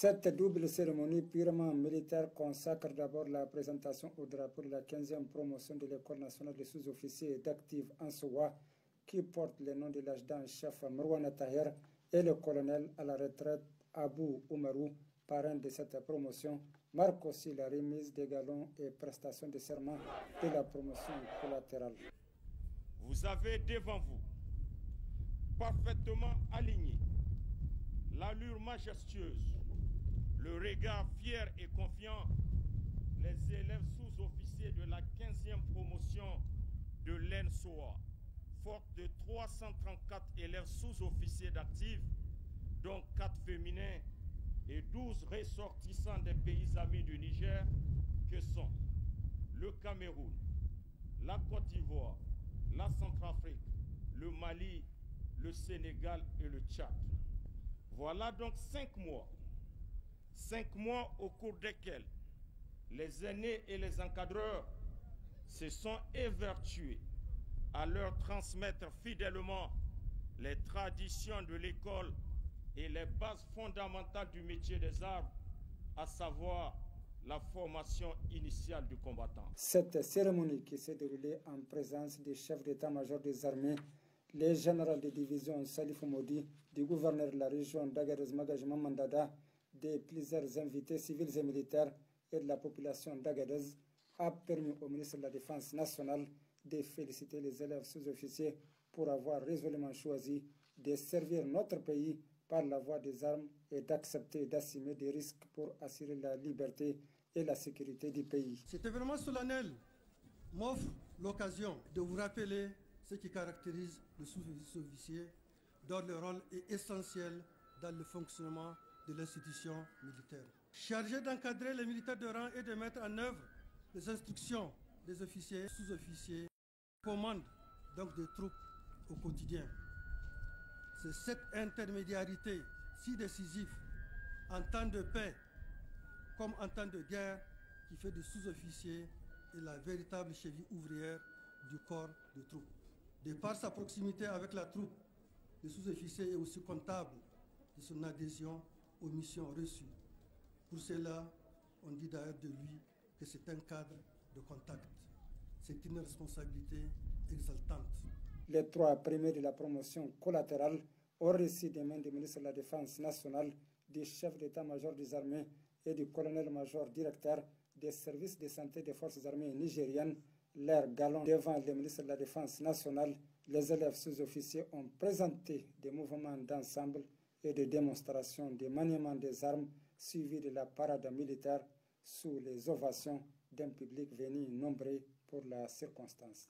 Cette double cérémonie purement militaire consacre d'abord la présentation au drapeau de la 15e promotion de l'École nationale des sous-officiers d'actifs Ansoua, qui porte le nom de l'adjudant-chef Marwana Taher et le colonel à la retraite Abou Oumarou, parrain de cette promotion, marque aussi la remise des galons et prestations de serment de la promotion collatérale. Vous avez devant vous, parfaitement aligné, l'allure majestueuse, le regard fier et confiant, les élèves sous-officiers de la 15e promotion de l'ENSOA, forte de 334 élèves sous-officiers d'actifs, dont 4 féminins et 12 ressortissants des pays amis du Niger, que sont le Cameroun, la Côte d'Ivoire, la Centrafrique, le Mali, le Sénégal et le Tchad. Voilà donc 5 mois au cours desquels les aînés et les encadreurs se sont évertués à leur transmettre fidèlement les traditions de l'école et les bases fondamentales du métier des armes, à savoir la formation initiale du combattant. Cette cérémonie qui s'est déroulée en présence des chefs d'état-major des armées, les généraux de division Salif Moudi, du gouverneur de la région d'Agadez Magajima Mandada, de plusieurs invités civils et militaires et de la population d'Agadez, a permis au ministre de la Défense nationale de féliciter les élèves sous-officiers pour avoir résolument choisi de servir notre pays par la voie des armes et d'accepter d'assumer des risques pour assurer la liberté et la sécurité du pays. Cet événement solennel m'offre l'occasion de vous rappeler ce qui caractérise le sous-officier, dont le rôle est essentiel dans le fonctionnement de l'institution militaire. Chargé d'encadrer les militaires de rang et de mettre en œuvre les instructions des officiers, sous-officiers, commande donc des troupes au quotidien. C'est cette intermédiarité si décisive en temps de paix comme en temps de guerre qui fait des sous-officiers et la véritable cheville ouvrière du corps de troupes. De par sa proximité avec la troupe, le sous-officier est aussi comptable de son adhésion aux missions reçues. Pour cela, on dit d'ailleurs de lui que c'est un cadre de contact. C'est une responsabilité exaltante. Les 3 premiers de la promotion collatérale ont reçu des mains du ministre de la Défense nationale, du chef d'état-major des armées et du colonel-major directeur des services de santé des forces armées nigériennes leurs galons devant le ministre de la Défense nationale. Les élèves sous-officiers ont présenté des mouvements d'ensemble et de démonstration de maniement des armes suivis de la parade militaire sous les ovations d'un public venu nombreux pour la circonstance.